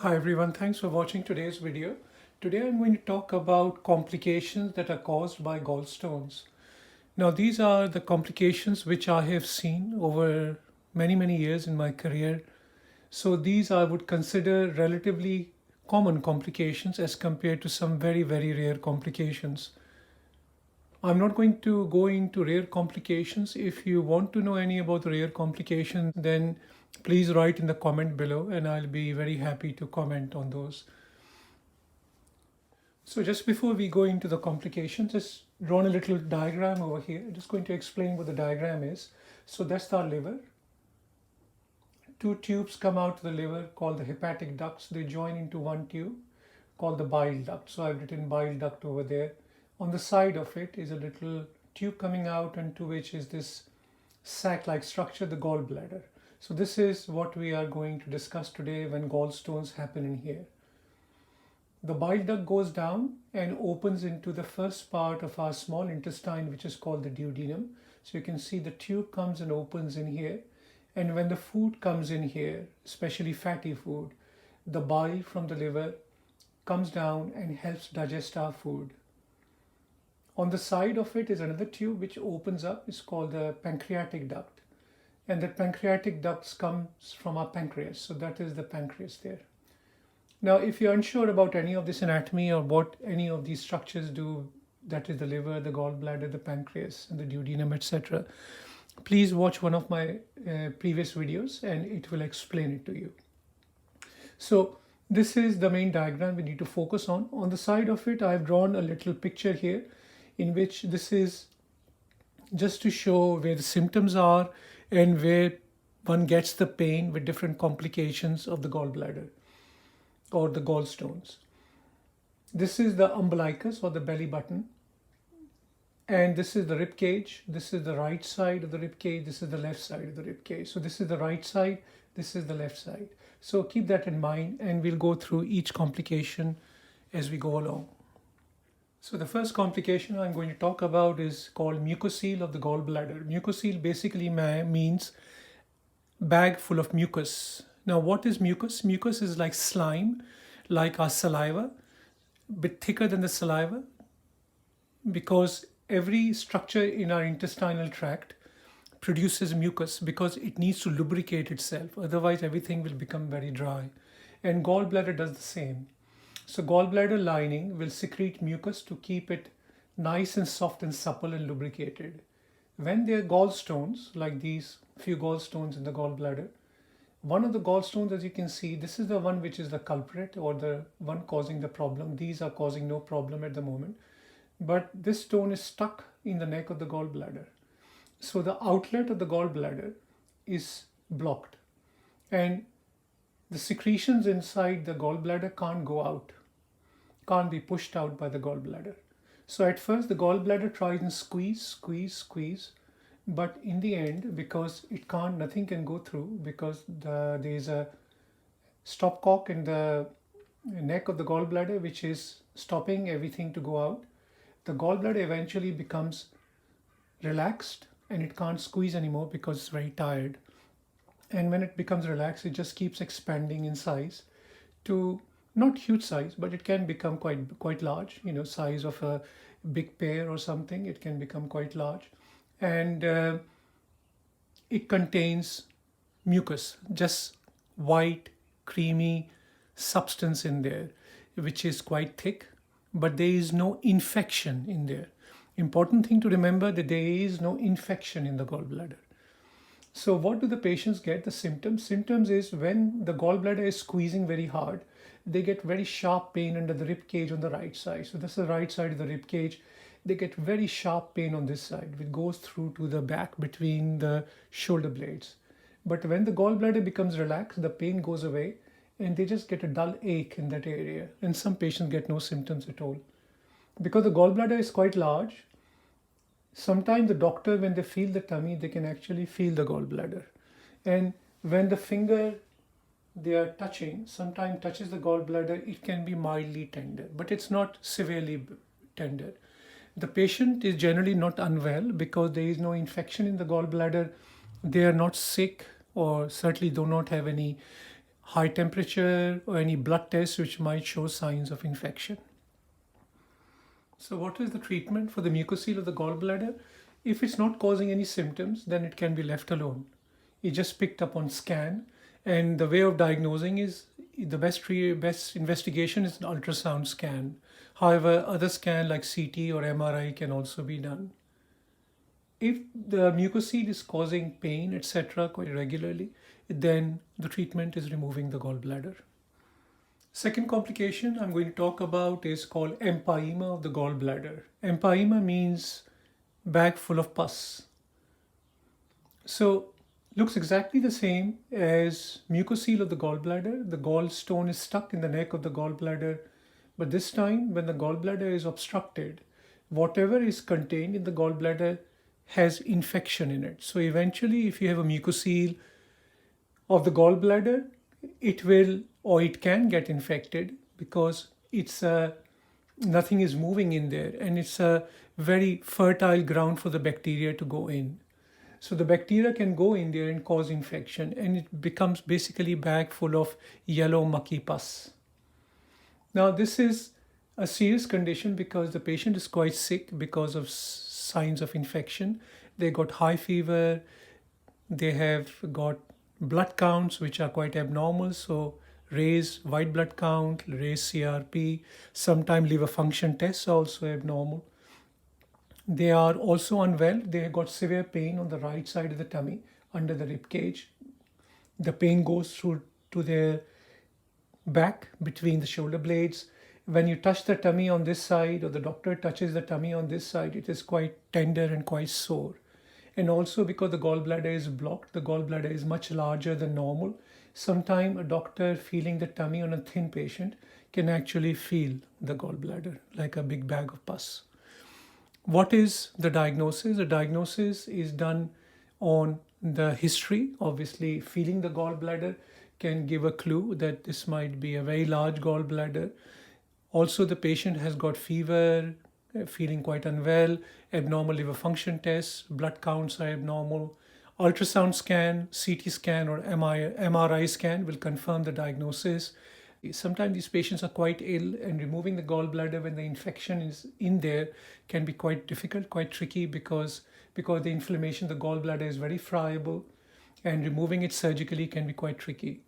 Hi everyone, thanks for watching today's video. Today I'm going to talk about complications that are caused by gallstones. Now these are the complications which I have seen over many years in my career. So these I would consider relatively common complications as compared to some very rare complications. I'm not going to go into rare complications. If you want to know any about the rare complications, then please write in the comment below and I'll be very happy to comment on those. So just before we go into the complications, just drawn a little diagram over here. I'm just going to explain what the diagram is. So that's our liver. Two tubes come out of the liver called the hepatic ducts. They join into one tube called the bile duct. So I've written bile duct over there. On the side of it is a little tube coming out, and to which is this sac-like structure, the gallbladder. So this is what we are going to discuss today when gallstones happen in here. The bile duct goes down and opens into the first part of our small intestine, which is called the duodenum. So you can see the tube comes and opens in here. And when the food comes in here, especially fatty food, the bile from the liver comes down and helps digest our food. On the side of it is another tube which opens up. It's called the pancreatic duct. And the pancreatic duct comes from our pancreas. So that is the pancreas there. Now, if you're unsure about any of this anatomy or what any of these structures do, that is the liver, the gallbladder, the pancreas, and the duodenum, etc., please watch one of my previous videos and it will explain it to you. So this is the main diagram we need to focus on. On the side of it, I've drawn a little picture here in which this is just to show where the symptoms are and where one gets the pain with different complications of the gallbladder or the gallstones. This is the umbilicus or the belly button, and this is the rib cage. This is the right side of the rib cage. This is the left side of the rib cage. So this is the right side. This is the left side. So keep that in mind, and we'll go through each complication as we go along. So the first complication I'm going to talk about is called mucocele of the gallbladder. Mucocele basically means bag full of mucus. Now, what is mucus? Mucus is like slime, like our saliva, a bit thicker than the saliva, because every structure in our intestinal tract produces mucus because it needs to lubricate itself. Otherwise, everything will become very dry. And gallbladder does the same. So gallbladder lining will secrete mucus to keep it nice and soft and supple and lubricated. When there are gallstones, like these few gallstones in the gallbladder, one of the gallstones, as you can see, this is the one which is the culprit or the one causing the problem. These are causing no problem at the moment. But this stone is stuck in the neck of the gallbladder. So the outlet of the gallbladder is blocked. And the secretions inside the gallbladder can't go out, can't be pushed out by the gallbladder. So at first the gallbladder tries and squeeze, but in the end, because it can't, nothing can go through, because there is a stopcock in the neck of the gallbladder which is stopping everything to go out. The gallbladder eventually becomes relaxed and it can't squeeze anymore because it's very tired. And when it becomes relaxed, it just keeps expanding in size to not huge size, but it can become quite large, size of a big pear or something. It can become quite large. And it contains mucus, just white, creamy substance in there, which is quite thick, but there is no infection in there. Important thing to remember that there is no infection in the gallbladder. So what do the patients get? The symptoms? Symptoms is when the gallbladder is squeezing very hard, they get very sharp pain under the rib cage on the right side. So this is the right side of the rib cage. They get very sharp pain on this side, which goes through to the back between the shoulder blades. But when the gallbladder becomes relaxed, the pain goes away and they just get a dull ache in that area. And some patients get no symptoms at all. Because the gallbladder is quite large, sometimes the doctor, when they feel the tummy, they can actually feel the gallbladder. And when the finger they are touching, sometimes touches the gallbladder, it can be mildly tender, but it's not severely tender. The patient is generally not unwell because there is no infection in the gallbladder. They are not sick or certainly do not have any high temperature, or any blood tests which might show signs of infection. So what is the treatment for the mucocele of the gallbladder? If it's not causing any symptoms, then it can be left alone. It just picked up on scan, and the way of diagnosing is the best investigation is an ultrasound scan. However, other scan like CT or MRI can also be done. If the mucocele is causing pain, etc., quite regularly, then the treatment is removing the gallbladder. Second complication I'm going to talk about is called empyema of the gallbladder. Empyema means bag full of pus. So looks exactly the same as mucocele of the gallbladder. The gallstone is stuck in the neck of the gallbladder, but this time when the gallbladder is obstructed, whatever is contained in the gallbladder has infection in it. So eventually, if you have a mucocele of the gallbladder, it will or it can get infected because it's nothing is moving in there, and it's a very fertile ground for the bacteria to go in. So the bacteria can go in there and cause infection, and it becomes basically a bag full of yellow mucky pus. Now this is a serious condition because the patient is quite sick because of signs of infection. They got high fever, they have got blood counts which are quite abnormal, so raised white blood count, raised CRP, sometimes liver function tests are also abnormal. They are also unwell. They have got severe pain on the right side of the tummy under the rib cage. The pain goes through to their back between the shoulder blades. When you touch the tummy on this side, or the doctor touches the tummy on this side, it is quite tender and quite sore. And also because the gallbladder is blocked, the gallbladder is much larger than normal. Sometimes a doctor feeling the tummy on a thin patient can actually feel the gallbladder like a big bag of pus. What is the diagnosis? The diagnosis is done on the history. Obviously, feeling the gallbladder can give a clue that this might be a very large gallbladder. Also, the patient has got fever, feeling quite unwell, abnormal liver function tests, blood counts are abnormal. Ultrasound scan, CT scan, or MRI scan will confirm the diagnosis. Sometimes these patients are quite ill, and removing the gallbladder when the infection is in there can be quite difficult, quite tricky because the inflammation, the gallbladder is very friable, and removing it surgically can be quite tricky.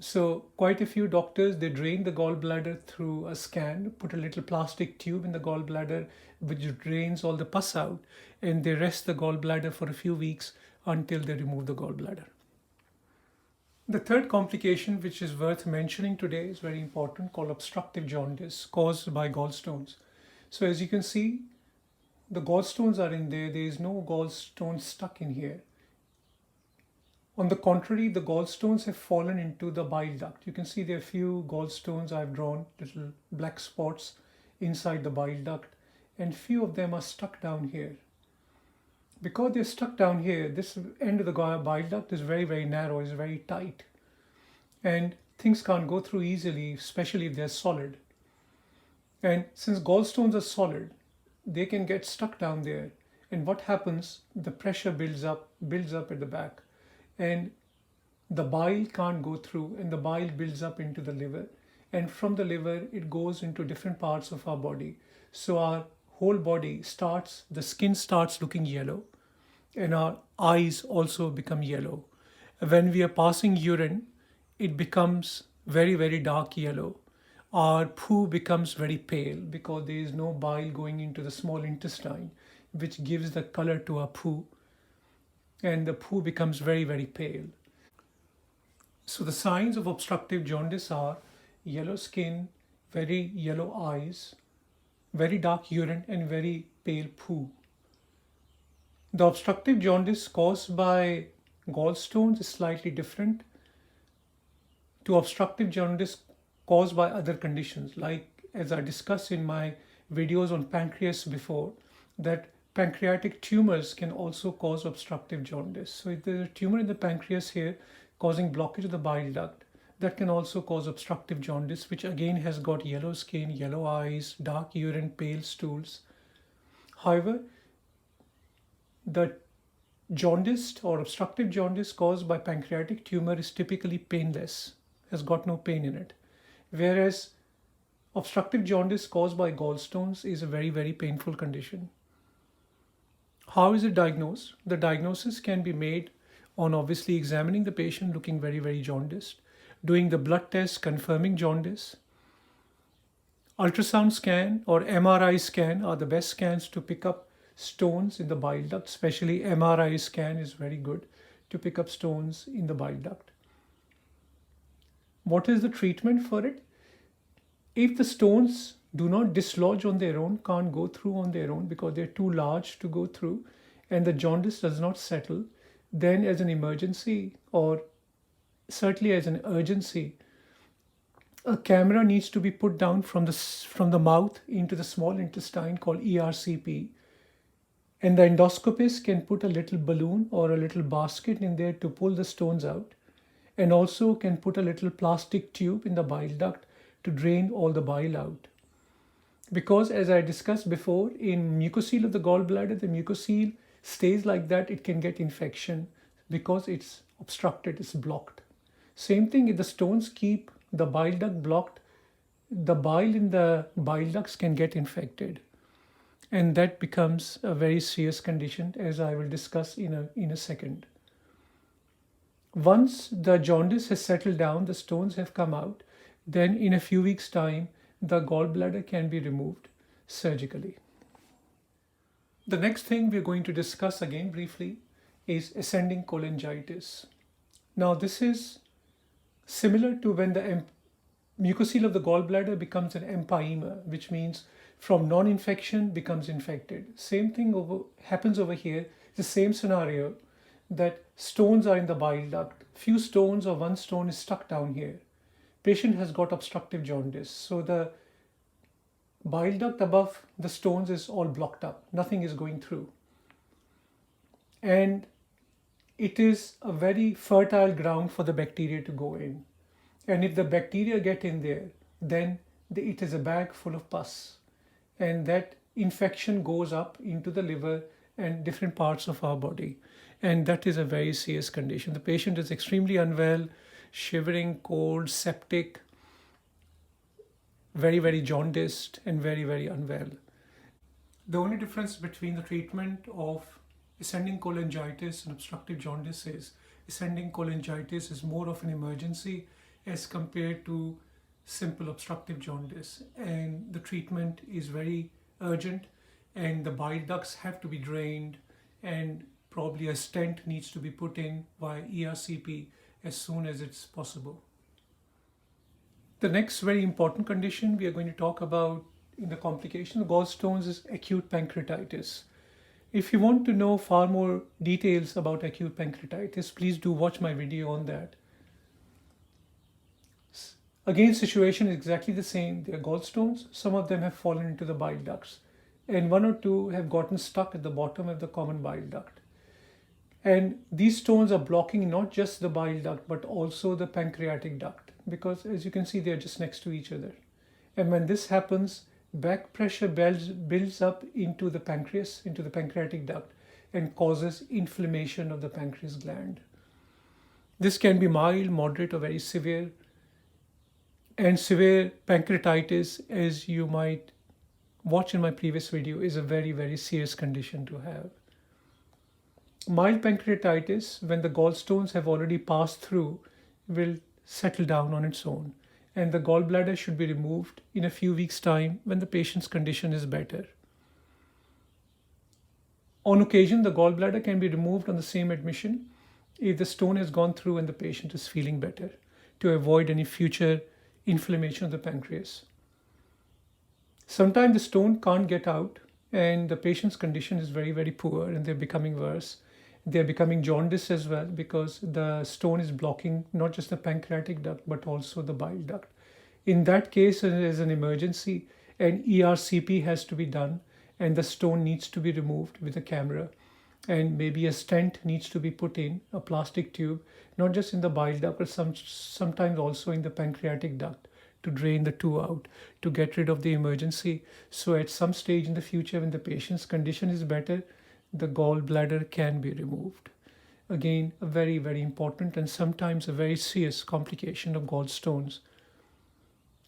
So quite a few doctors, they drain the gallbladder through a scan, put a little plastic tube in the gallbladder which drains all the pus out, and they rest the gallbladder for a few weeks until they remove the gallbladder. The third complication which is worth mentioning today is very important, called obstructive jaundice caused by gallstones. So as you can see, the gallstones are in there. There is no gallstones stuck in here. On the contrary, the gallstones have fallen into the bile duct. You can see there are few gallstones I've drawn, little black spots inside the bile duct, and few of them are stuck down here. Because they're stuck down here, this end of the bile duct is very, very narrow, is very tight. And things can't go through easily, especially if they're solid. And since gallstones are solid, they can get stuck down there. And what happens, the pressure builds up at the back. And the bile can't go through, and the bile builds up into the liver. And from the liver, it goes into different parts of our body. So our whole body starts, the skin starts looking yellow, and our eyes also become yellow. When we are passing urine, it becomes very, very dark yellow. Our poo becomes very pale because there is no bile going into the small intestine, which gives the color to our poo, and the poo becomes very, very pale. So the signs of obstructive jaundice are yellow skin, very yellow eyes, very dark urine, and very pale poo. The obstructive jaundice caused by gallstones is slightly different to obstructive jaundice caused by other conditions, like as I discussed in my videos on pancreas before, that pancreatic tumors can also cause obstructive jaundice. So if there's a tumor in the pancreas here causing blockage of the bile duct, that can also cause obstructive jaundice, which again has got yellow skin, yellow eyes, dark urine, pale stools. However, the jaundice or obstructive jaundice caused by pancreatic tumor is typically painless. has got no pain in it. Whereas obstructive jaundice caused by gallstones is a very, very painful condition. How is it diagnosed? The diagnosis can be made on obviously examining the patient looking very, very jaundiced, doing the blood test confirming jaundice. Ultrasound scan or MRI scan are the best scans to pick up stones in the bile duct, especially MRI scan is very good to pick up stones in the bile duct. What is the treatment for it? If the stones do not dislodge on their own, can't go through on their own because they're too large to go through, and the jaundice does not settle, then as an emergency or certainly as an urgency, a camera needs to be put down from the mouth into the small intestine called ERCP. And the endoscopist can put a little balloon or a little basket in there to pull the stones out, and also can put a little plastic tube in the bile duct to drain all the bile out. Because as I discussed before, in mucocele of the gallbladder, the mucocele stays like that, it can get infection because it's obstructed, it's blocked. Same thing, if the stones keep the bile duct blocked, the bile in the bile ducts can get infected. And that becomes a very serious condition, as I will discuss in a second. Once the jaundice has settled down, the stones have come out, then in a few weeks' time, the gallbladder can be removed surgically. The next thing we're going to discuss again briefly is ascending cholangitis. Now, this is similar to when the mucocele of the gallbladder becomes an empyema, which means from non-infection becomes infected. Same thing happens over here. The same scenario, that stones are in the bile duct. Few stones or one stone is stuck down here. Patient has got obstructive jaundice. So the bile duct above the stones is all blocked up. Nothing is going through. And it is a very fertile ground for the bacteria to go in. And if the bacteria get in there, then it is a bag full of pus. And that infection goes up into the liver and different parts of our body. And that is a very serious condition. The patient is extremely unwell, shivering, cold, septic, very, very jaundiced, and very, very unwell. The only difference between the treatment of ascending cholangitis and obstructive jaundice is ascending cholangitis is more of an emergency as compared to simple obstructive jaundice, and the treatment is very urgent, and the bile ducts have to be drained, and probably a stent needs to be put in via ERCP as soon as it's possible. The next very important condition we are going to talk about in the complication of gallstones is acute pancreatitis. If you want to know far more details about acute pancreatitis, please do watch my video on that. Again, situation is exactly the same. They are gallstones. Some of them have fallen into the bile ducts, and one or two have gotten stuck at the bottom of the common bile duct. And these stones are blocking not just the bile duct, but also the pancreatic duct, because as you can see, they are just next to each other. And when this happens, back pressure builds up into the pancreas, into the pancreatic duct, and causes inflammation of the pancreas gland. This can be mild, moderate, or very severe. And severe pancreatitis, as you might watch in my previous video, is a very, very serious condition to have. Mild pancreatitis, when the gallstones have already passed through, will settle down on its own, and the gallbladder should be removed in a few weeks' time when the patient's condition is better. On occasion, the gallbladder can be removed on the same admission if the stone has gone through and the patient is feeling better, to avoid any future inflammation of the pancreas. Sometimes the stone can't get out and the patient's condition is very, very poor and they're becoming worse. They're becoming jaundiced as well because the stone is blocking not just the pancreatic duct but also the bile duct. In that case, as an emergency, an ERCP has to be done and the stone needs to be removed with a camera, and maybe a stent needs to be put in, a plastic tube, not just in the bile duct, but sometimes also in the pancreatic duct to drain the two out, to get rid of the emergency. So at some stage in the future, when the patient's condition is better, the gallbladder can be removed. again a very, very important and sometimes a very serious complication of gallstones.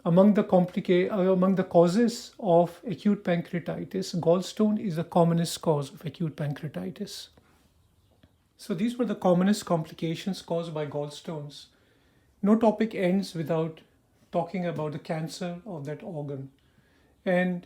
Among the causes of acute pancreatitis, gallstone is the commonest cause of acute pancreatitis. So these were the commonest complications caused by gallstones. No topic ends without talking about the cancer of that organ. And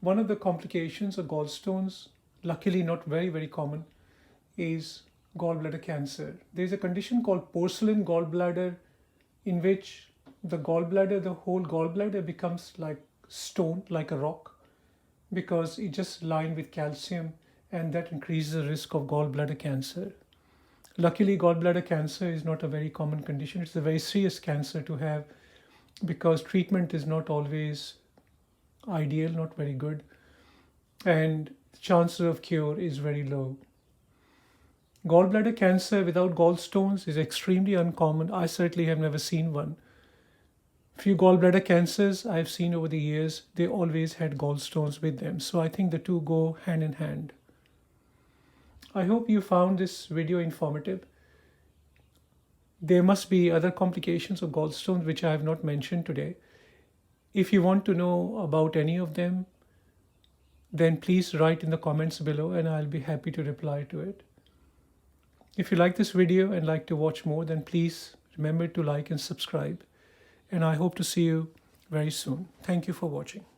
one of the complications of gallstones, luckily not very, very common, is gallbladder cancer. There's a condition called porcelain gallbladder in which the whole gallbladder becomes like stone, like a rock, because it just lined with calcium, and that increases the risk of gallbladder cancer. Luckily, gallbladder cancer is not a very common condition. It's a very serious cancer to have because treatment is not always ideal, not very good, and the chances of cure is very low. Gallbladder cancer without gallstones is extremely uncommon. I certainly have never seen one. Few gallbladder cancers I've seen over the years, they always had gallstones with them. So I think the two go hand in hand. I hope you found this video informative. There must be other complications of gallstones which I have not mentioned today. If you want to know about any of them, then please write in the comments below and I'll be happy to reply to it. If you like this video and like to watch more, then please remember to like and subscribe. And I hope to see you very soon. Thank you for watching.